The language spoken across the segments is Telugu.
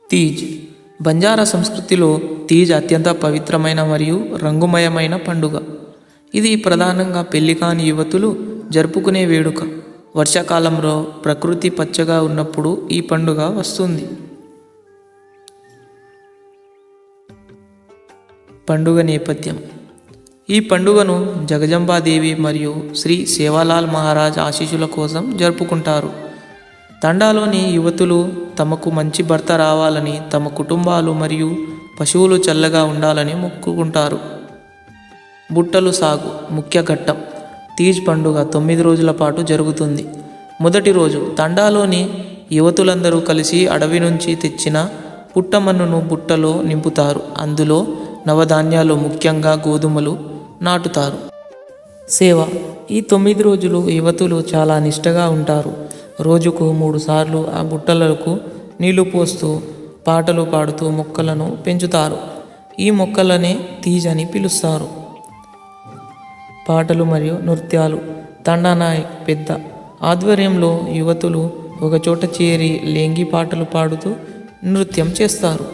తీజ్ బంజారా సంస్కృతిలో తీజ్ అత్యంత పవిత్రమైన మరియు రంగుమయమైన పండుగ. ఇది ప్రధానంగా పెళ్లి కాని యువతులు జరుపుకునే వేడుక. వర్షాకాలంలో ప్రకృతి పచ్చగా ఉన్నప్పుడు ఈ పండుగ వస్తుంది. పండుగ నేపథ్యం: ఈ పండుగను జగజంబాదేవి మరియు శ్రీ సేవాలాల్ మహారాజ్ ఆశీస్సుల కోసం జరుపుకుంటారు. తండాలోని యువతులు తమకు మంచి భర్త రావాలని, తమ కుటుంబాలు మరియు పశువులు చల్లగా ఉండాలని మొక్కుకుంటారు. బుట్టలు సాగు ముఖ్య ఘట్టం: తీజ్ పండుగ 9 రోజుల పాటు జరుగుతుంది. మొదటి రోజు తండాలోని యువతులందరూ కలిసి అడవి నుంచి తెచ్చిన పుట్టమన్నును బుట్టలో నింపుతారు. అందులో నవధాన్యాలు, ముఖ్యంగా గోధుమలు నాటుతారు. సేవ: ఈ 9 రోజులు యువతులు చాలా నిష్టగా ఉంటారు. రోజుకు 3 సార్లు ఆ బుట్టలకు నీళ్లు పోస్తూ, పాటలు పాడుతూ మొక్కలను పెంచుతారు. ఈ మొక్కలనే తీజ్ అని పిలుస్తారు. పాటలు మరియు నృత్యాలు: తండా నాయక్ పెద్ద ఆధ్వర్యంలో యువతులు ఒకచోట చేరి లేంగి పాటలు పాడుతూ నృత్యం చేస్తారు.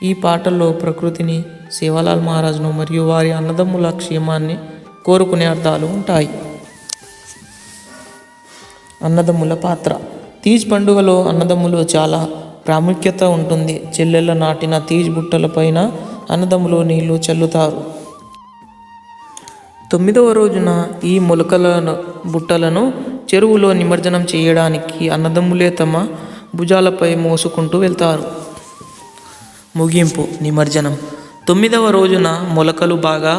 ఈ పాటల్లో ప్రకృతిని, సేవాలాల్ మహారాజ్ను మరియు వారి అన్నదమ్ముల క్షేమాన్ని కోరుకునే అర్థాలు ఉంటాయి. అన్నదమ్ముల పాత్ర: తీజ్ పండుగలో అన్నదమ్ములు చాలా ప్రాముఖ్యత ఉంటుంది. చెల్లెళ్ళ నాటిన తీజ్ బుట్టలపైన అన్నదమ్ములు నీళ్లు చల్లుతారు. 9వ రోజున ఈ మొలకల బుట్టలను చెరువులో నిమజ్జనం చేయడానికి అన్నదమ్ములే తమ భుజాలపై మోసుకుంటూ వెళ్తారు. ముగింపు: నిమజ్జనం 9వ రోజున మొలకలు బాగా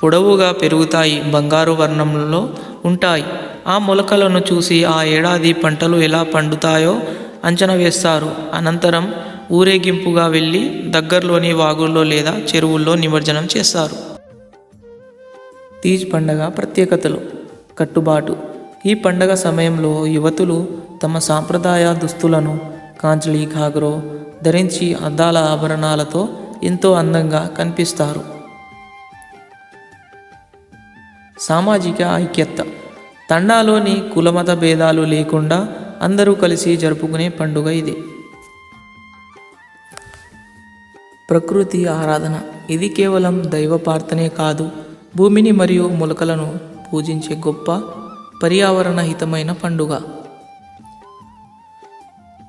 పొడవుగా పెరుగుతాయి, బంగారు వర్ణంలో ఉంటాయి. ఆ మొలకలను చూసి ఆ ఏడాది పంటలు ఎలా పండుతాయో అంచనా వేస్తారు. అనంతరం ఊరేగింపుగా వెళ్ళి దగ్గరలోని వాగుల్లో లేదా చెరువుల్లో నిమజ్జనం చేస్తారు. తీజ్ పండగ ప్రత్యేకతలు: కట్టుబాటు: ఈ పండగ సమయంలో యువతులు తమ సాంప్రదాయ దుస్తులను కాంచలి, ఘాగ్రో ధరించి అద్దాల ఆభరణాలతో ఎంతో అందంగా కనిపిస్తారు. సామాజిక ఐక్యత: తండాలోని కులమత భేదాలు లేకుండా అందరూ కలిసి జరుపుకునే పండుగ ఇది. ప్రకృతి ఆరాధన: ఇది కేవలం దైవ ప్రార్థనే కాదు, భూమిని మరియు మొలకలను పూజించే గొప్ప పర్యావరణ హితమైన పండుగ.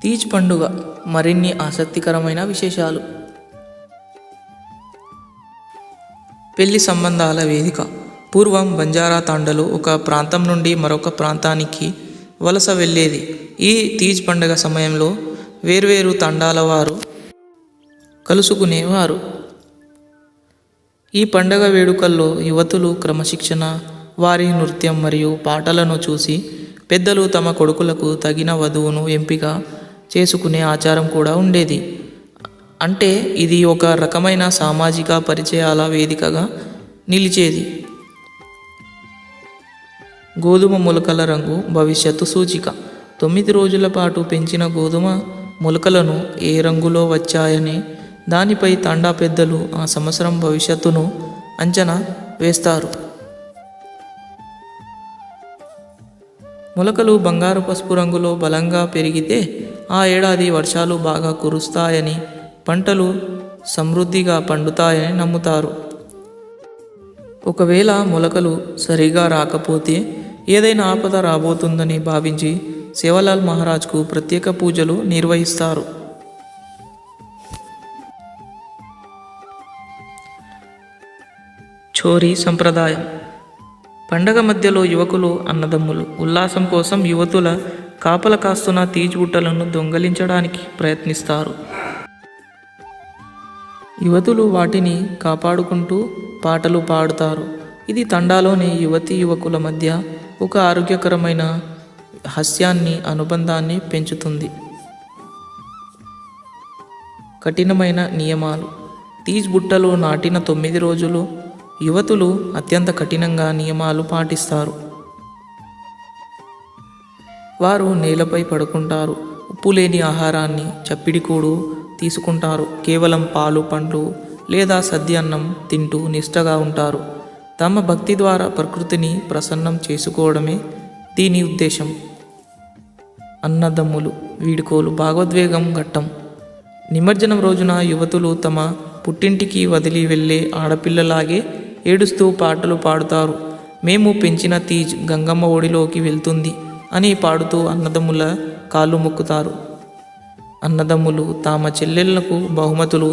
తీజ్ పండుగ మరిన్ని ఆసక్తికరమైన విశేషాలు: పెళ్లి సంబంధాల వేదిక: పూర్వం బంజారా తాండలు ఒక ప్రాంతం నుండి మరొక ప్రాంతానికి వలస వెళ్ళేది. ఈ తీజ్ పండుగ సమయంలో వేర్వేరు తండాల వారు కలుసుకునేవారు. ఈ పండగ వేడుకల్లో యువతులు క్రమశిక్షణ, వారి నృత్యం మరియు పాటలను చూసి పెద్దలు తమ కొడుకులకు తగిన వధువును ఎంపిక చేసుకునే ఆచారం కూడా ఉండేది. అంటే ఇది ఒక రకమైన సామాజిక పరిచయాల వేదికగా నిలిచేది. గోధుమ మొలకల రంగు భవిష్యత్తు సూచిక: 9 రోజుల పాటు పెంచిన గోధుమ మొలకలను ఏ రంగులో వచ్చాయని దానిపై తండా పెద్దలు ఆ సంవత్సరం భవిష్యత్తును అంచనా వేస్తారు. మొలకలు బంగారు పసుపు రంగులో బలంగా పెరిగితే ఆ ఏడాది వర్షాలు బాగా కురుస్తాయని, పంటలు సమృద్ధిగా పండుతాయని నమ్ముతారు. ఒకవేళ మొలకలు సరిగా రాకపోతే ఏదైనా ఆపద రాబోతుందని భావించి సేవాలాల్ మహారాజ్కు ప్రత్యేక పూజలు నిర్వహిస్తారు. చోరీ సంప్రదాయం: పండగ మధ్యలో యువకులు, అన్నదమ్ములు ఉల్లాసం కోసం యువతుల కాపల కాస్తున్న తీజ్ బుట్టలను దొంగలించడానికి ప్రయత్నిస్తారు. యువతులు వాటిని కాపాడుకుంటూ పాటలు పాడుతారు. ఇది తండాలోని యువతీ యువకుల మధ్య ఒక ఆరోగ్యకరమైన హాస్యాన్ని, అనుబంధాన్ని పెంచుతుంది. కఠినమైన నియమాలు: తీజ్ బుట్టలు నాటిన 9 రోజులు యువతులు అత్యంత కఠినంగా నియమాలు పాటిస్తారు. వారు నేలపై పడుకుంటారు, ఉప్పు లేని ఆహారాన్ని, చప్పిడికూడు తీసుకుంటారు, కేవలం పాలు, పండ్లు లేదా సద్ది అన్నం తింటూ నిష్టగా ఉంటారు. తమ భక్తి ద్వారా ప్రకృతిని ప్రసన్నం చేసుకోవడమే దీని ఉద్దేశం. అన్నదమ్ములు వీడ్కోలు భాగోద్వేగం ఘట్టం. నిమజ్జనం రోజున యువతులు తమ పుట్టింటికి వదిలి వెళ్ళే ఆడపిల్లలాగే ఏడుస్తూ పాటలు పాడుతారు. మేము పెంచిన తీజ్ గంగమ్మ ఒడిలోకి వెళ్తుంది అని పాడుతూ అన్నదమ్ముల కాళ్ళు మొక్కుతారు. అన్నదమ్ములు తమ చెల్లెళ్లకు బహుమతులు,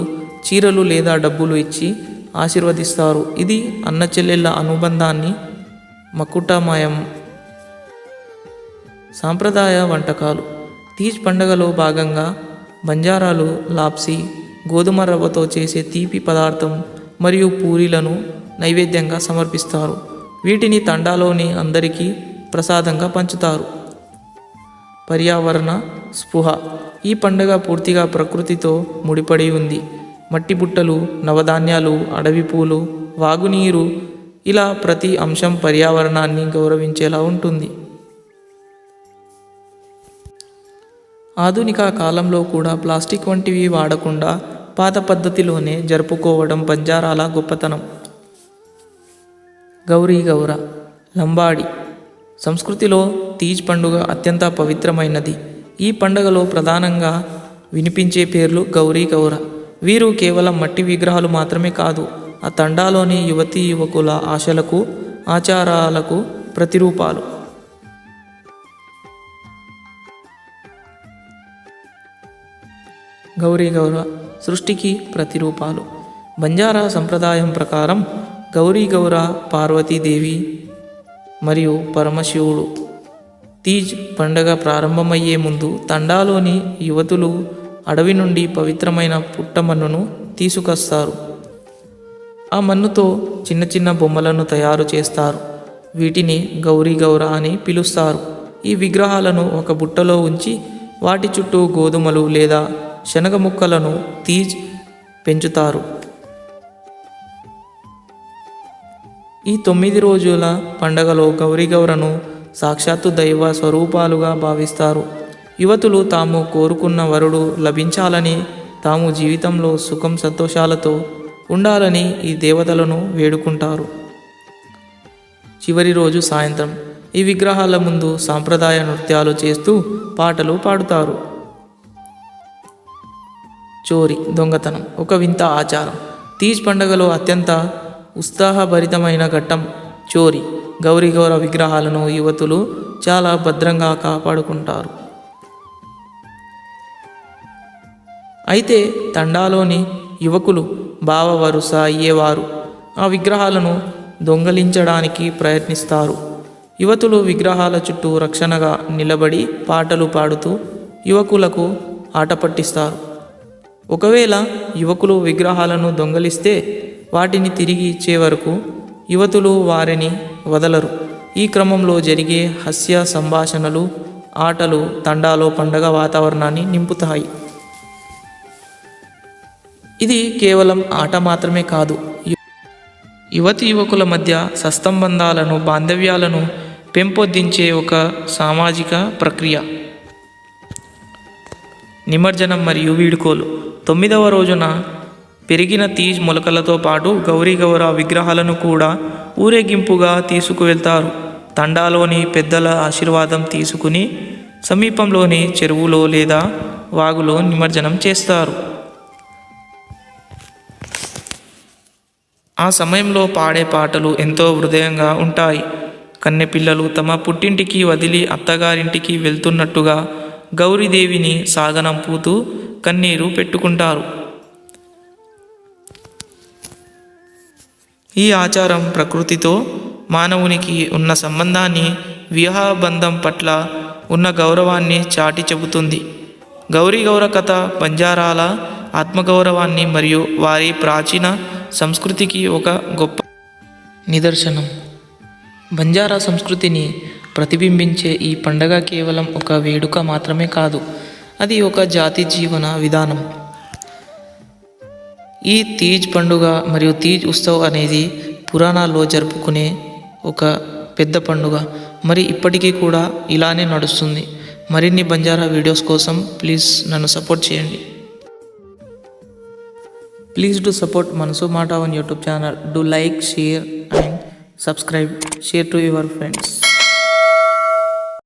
చీరలు లేదా డబ్బులు ఇచ్చి ఆశీర్వదిస్తారు. ఇది అన్న చెల్లెళ్ళ అనుబంధాన్ని మకుటమయం. సాంప్రదాయ వంటకాలు. తీజ్ పండుగలో భాగంగా బంజారాలు లాప్సీ, గోధుమ రవ్వతో చేసే తీపి పదార్థం మరియు పూరీలను నైవేద్యంగా సమర్పిస్తారు. వీటిని తండాలోని అందరికీ ప్రసాదంగా పంచుతారు. పర్యావరణ స్పృహ. ఈ పండుగ పూర్తిగా ప్రకృతితో ముడిపడి ఉంది. మట్టి బుట్టలు, నవధాన్యాలు, అడవి పూలు, వాగునీరు, ఇలా ప్రతి అంశం పర్యావరణాన్ని గౌరవించేలా ఉంటుంది. ఆధునిక కాలంలో కూడా ప్లాస్టిక్ వంటివి వాడకుండా పాత పద్ధతిలోనే జరుపుకోవడం బంజారాల గొప్పతనం. గౌరీ గౌర లంబాడి సంస్కృతిలో తీజ్ పండుగ అత్యంత పవిత్రమైనది. ఈ పండుగలో ప్రధానంగా వినిపించే పేర్లు గౌరీ గౌర. వీరు కేవలం మట్టి విగ్రహాలు మాత్రమే కాదు, ఆ తండాలోని యువతీ యువకుల ఆశలకు, ఆచారాలకు ప్రతిరూపాలు. గౌరీ గౌర సృష్టికి ప్రతిరూపాలు. బంజారా సంప్రదాయం ప్రకారం గౌరీ గౌర పార్వతీదేవి మరియు పరమశివుడు. తీజ్ పండగ ప్రారంభమయ్యే ముందు తండాలోని యువతులు అడవి నుండి పవిత్రమైన పుట్టమన్నును తీసుకొస్తారు. ఆ మన్నుతో చిన్న చిన్న బొమ్మలను తయారు చేస్తారు. వీటిని గౌరీ గౌర అని పిలుస్తారు. ఈ విగ్రహాలను ఒక బుట్టలో ఉంచి వాటి చుట్టూ గోధుమలు లేదా శనగ ముక్కలను తీజ్ పెంచుతారు. ఈ 9 రోజుల పండగలో గౌరీ గౌరను సాక్షాత్తు దైవ స్వరూపాలుగా భావిస్తారు. యువతులు తాము కోరుకున్న వరుడు లభించాలని, తాము జీవితంలో సుఖం సంతోషాలతో ఉండాలని ఈ దేవతలను వేడుకుంటారు. చివరి రోజు సాయంత్రం ఈ విగ్రహాల ముందు సాంప్రదాయ నృత్యాలు చేస్తూ పాటలు పాడుతారు. చోరీ దొంగతనం ఒక వింత ఆచారం. తీజ్ పండుగలో అత్యంత ఉత్సాహభరితమైన ఘట్టం చోరీ. గౌరీ గౌర విగ్రహాలను యువతులు చాలా భద్రంగా కాపాడుకుంటారు. అయితే తండాలోని యువకులు బావ వరుస అయ్యేవారు ఆ విగ్రహాలను దొంగలించడానికి ప్రయత్నిస్తారు. యువతులు విగ్రహాల చుట్టూ రక్షణగా నిలబడి పాటలు పాడుతూ యువకులకు ఆట పట్టిస్తారు. ఒకవేళ యువకులు విగ్రహాలను దొంగలిస్తే వాటిని తిరిగి ఇచ్చే వరకు యువతులు వారిని వదలరు. ఈ క్రమంలో జరిగే హాస్య సంభాషణలు, ఆటలు తండాలో పండగ వాతావరణాన్ని నింపుతాయి. ఇది కేవలం ఆట మాత్రమే కాదు, యువతి యువకుల మధ్య సత్సంబంధాలను, బాంధవ్యాలను పెంపొందించే ఒక సామాజిక ప్రక్రియ. నిమజ్జనం మరియు వీడ్కోలు. 9వ రోజున పెరిగిన తీజ్ మొలకలతో పాటు గౌరీ గౌర విగ్రహాలను కూడా ఊరేగింపుగా తీసుకువెళ్తారు. తండాలోని పెద్దల ఆశీర్వాదం తీసుకుని సమీపంలోని చెరువులో లేదా వాగులో నిమజ్జనం చేస్తారు. ఆ సమయంలో పాడే పాటలు ఎంతో హృదయంగా ఉంటాయి. కన్నెపిల్లలు తమ పుట్టింటికి వదిలి అత్తగారింటికి వెళ్తున్నట్టుగా గౌరీదేవిని సాగనంపుతూ కన్నీరు పెట్టుకుంటారు. ఈ ఆచారం ప్రకృతితో మానవునికి ఉన్న సంబంధాన్ని, వివాహబంధం పట్ల ఉన్న గౌరవాన్ని చాటి చెబుతుంది. గౌరీ గౌర కథ బంజారాల ఆత్మగౌరవాన్ని మరియు వారి ప్రాచీన సంస్కృతికి ఒక గొప్ప నిదర్శనం. బంజారా సంస్కృతిని ప్రతిబింబించే ఈ పండగ కేవలం ఒక వేడుక మాత్రమే కాదు, అది ఒక జాతి జీవన విధానం. ఈ తీజ్ పండుగ మరియు తీజ్ ఉత్సవ్ అనేది పురాణాల్లో జరుపుకునే ఒక పెద్ద పండుగ. మరి ఇప్పటికీ కూడా ఇలానే నడుస్తుంది. మరిన్ని బంజారా వీడియోస్ కోసం ప్లీజ్ నన్ను సపోర్ట్ చేయండి. Please do support Mansu Mata on YouTube channel. Do like, share and subscribe. Share to your friends.